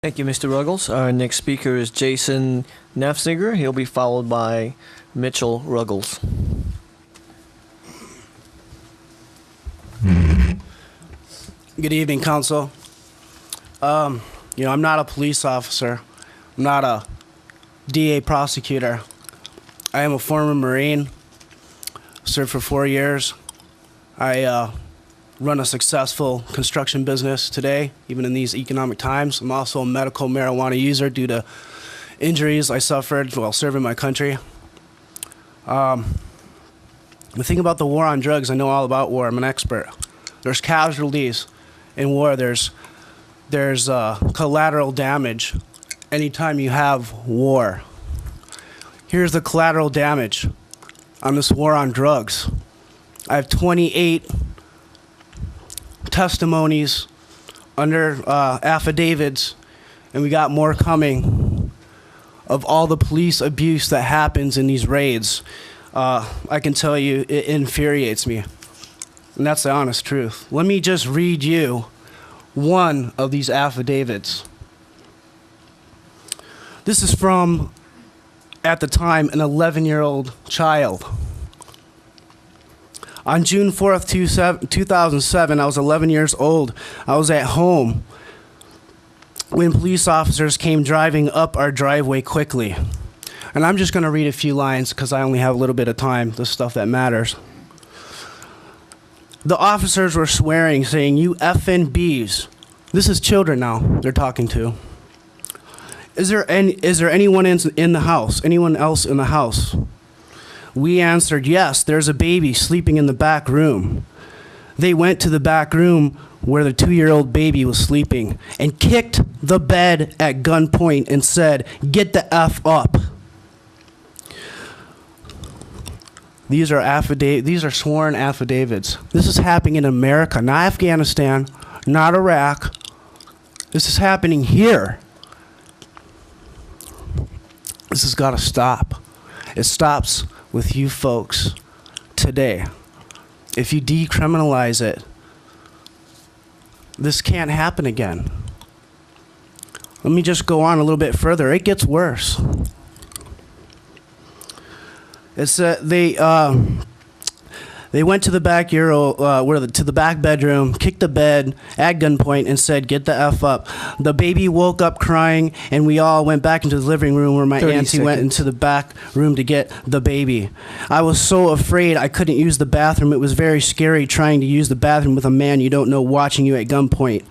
Thank you, Mr. Ruggles. Our next speaker is Jason Nafziger. He'll be followed by Mitchell Ruggles. Good evening, Council. I'm not a police officer. I'm not a DA prosecutor. I am a former Marine, served for 4 years. I run a successful construction business today, even in these economic times. I'm also a medical marijuana user due to injuries I suffered while serving my country. The thing about the war on drugs, I know all about war. I'm an expert. There's casualties in war. There's collateral damage anytime you have war. Here's the collateral damage on this war on drugs. I have 28 testimonies under affidavits, and we got more coming, of all the police abuse that happens in these raids. I can tell you it infuriates me, and that's the honest truth. Let me just read you one of these affidavits. This is from, at the time, an 11-year-old child. On June 4th, 2007, I was 11 years old. I was at home when police officers came driving up our driveway quickly. And I'm just going to read a few lines because I only have a little bit of time, the stuff that matters. The officers were swearing, saying, "You effing Bs." This is children now they're talking to. Is there anyone in the house? Anyone else in the house? We answered, "Yes, there's a baby sleeping in the back room." They went to the back room where the 2-year-old baby was sleeping and kicked the bed at gunpoint and said, "Get the F up." These are sworn affidavits. This is happening in America, not Afghanistan, not Iraq. This is happening here. This has got to stop. It stops with you folks today. If you decriminalize it, this can't happen again. Let me just go on a little bit further. It gets worse. It's they went to the back to the back bedroom, kicked the bed at gunpoint, and said, "Get the F up." The baby woke up crying, and we all went back into the living room where my auntie went into the back room to get the baby. I was so afraid I couldn't use the bathroom. It was very scary trying to use the bathroom with a man you don't know watching you at gunpoint.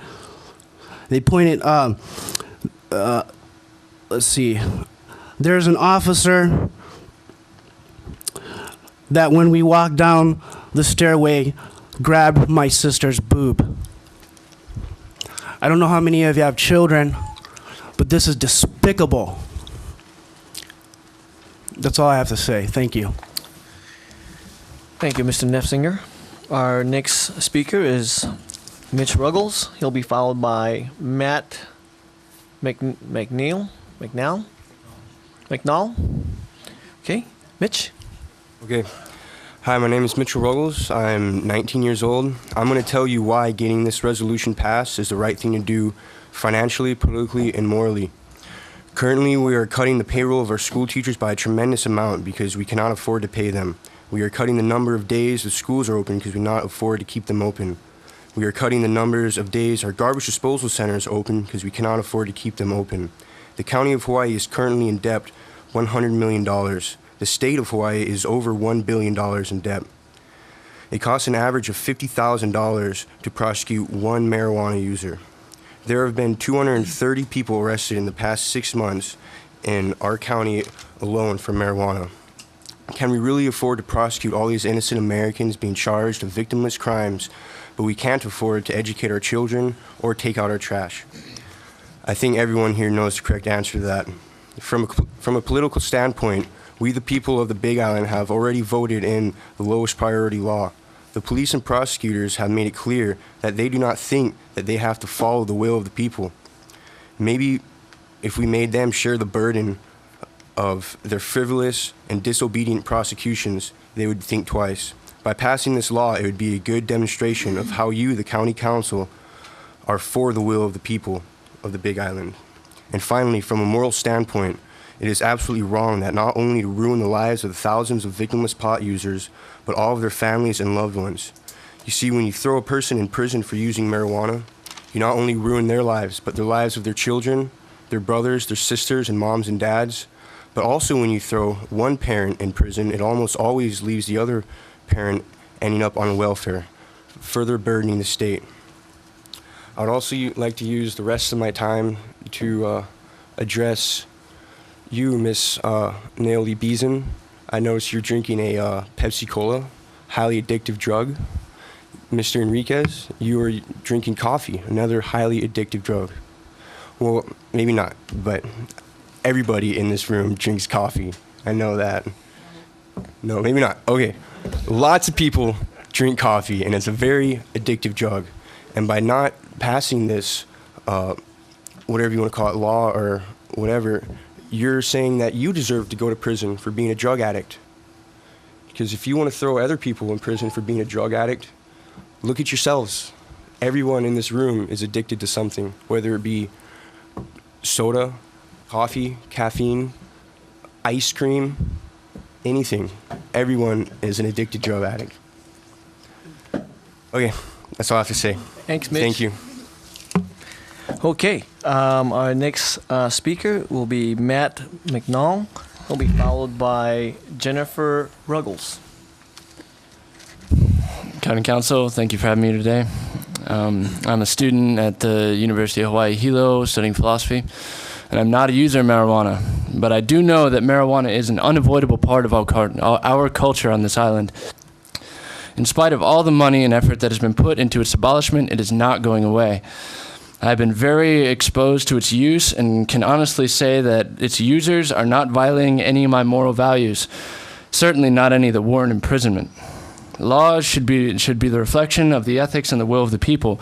They pointed, let's see. There's an officer that when we walked down the stairway, grabbed my sister's boob. I don't know how many of you have children, but this is despicable. That's all I have to say. Thank you. Thank you, Mr. Nefzinger. Our next speaker is Mitch Ruggles. He'll be followed by Matt McNall. Okay, Mitch. Okay. Hi, my name is Mitchell Ruggles. I'm 19 years old. I'm going to tell you why getting this resolution passed is the right thing to do financially, politically, and morally. Currently, we are cutting the payroll of our school teachers by a tremendous amount because we cannot afford to pay them. We are cutting the number of days the schools are open because we cannot afford to keep them open. We are cutting the numbers of days our garbage disposal centers are open because we cannot afford to keep them open. The county of Hawaii is currently in debt $100 million. The state of Hawaii is over $1 billion in debt. It costs an average of $50,000 to prosecute one marijuana user. There have been 230 people arrested in the past 6 months in our county alone for marijuana. Can we really afford to prosecute all these innocent Americans being charged of victimless crimes, but we can't afford to educate our children or take out our trash? I think everyone here knows the correct answer to that. From a political standpoint, we, the people of the Big Island, have already voted in the lowest priority law. The police and prosecutors have made it clear that they do not think that they have to follow the will of the people. Maybe if we made them share the burden of their frivolous and disobedient prosecutions, they would think twice. By passing this law, it would be a good demonstration of how you, the county council, are for the will of the people of the Big Island. And finally, from a moral standpoint, it is absolutely wrong that not only to ruin the lives of the thousands of victimless pot users, but all of their families and loved ones. You see, when you throw a person in prison for using marijuana, you not only ruin their lives, but the lives of their children, their brothers, their sisters, and moms and dads. But also when you throw one parent in prison, it almost always leaves the other parent ending up on welfare, further burdening the state. I would also like to use the rest of my time to address you, Miss Naomi Beeson. I noticed you're drinking a Pepsi Cola, highly addictive drug. Mr. Enriquez, you are drinking coffee, another highly addictive drug. Well, maybe not, but everybody in this room drinks coffee. I know that. No, maybe not. Okay. Lots of people drink coffee, and it's a very addictive drug. And by not passing this, whatever you want to call it, law or whatever, you're saying that you deserve to go to prison for being a drug addict. Because if you want to throw other people in prison for being a drug addict, look at yourselves. Everyone in this room is addicted to something, whether it be soda, coffee, caffeine, ice cream, anything. Everyone is an addicted drug addict. Okay, that's all I have to say. Thanks, Mitch. Thank you. Okay, our next speaker will be Matt McNall. He'll be followed by Jennifer Ruggles. County Council, thank you for having me today. I'm a student at the University of Hawaii Hilo studying philosophy, and I'm not a user of marijuana, but I do know that marijuana is an unavoidable part of our culture on this island. In spite of all the money and effort that has been put into its abolishment, it is not going away. I've been very exposed to its use and can honestly say that its users are not violating any of my moral values, certainly not any that warrant imprisonment. Laws should be the reflection of the ethics and the will of the people,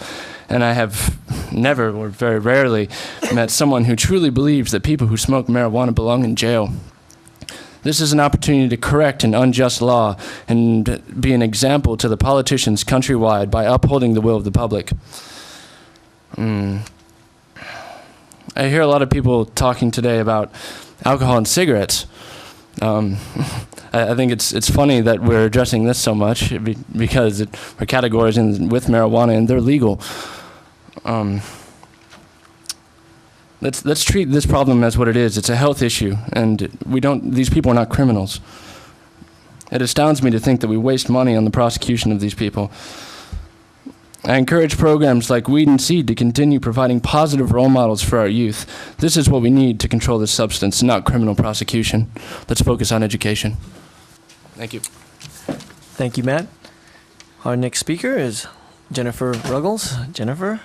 and I have never, or very rarely, met someone who truly believes that people who smoke marijuana belong in jail. This is an opportunity to correct an unjust law and be an example to the politicians countrywide by upholding the will of the public. I hear a lot of people talking today about alcohol and cigarettes. I think it's funny that we're addressing this so much because we're categorizing with marijuana and they're legal. Let's treat this problem as what it is. It's a health issue, and these people are not criminals. It astounds me to think that we waste money on the prosecution of these people. I encourage programs like Weed and Seed to continue providing positive role models for our youth. This is what we need to control this substance, not criminal prosecution. Let's focus on education. Thank you. Thank you, Matt. Our next speaker is Jennifer Ruggles. Jennifer,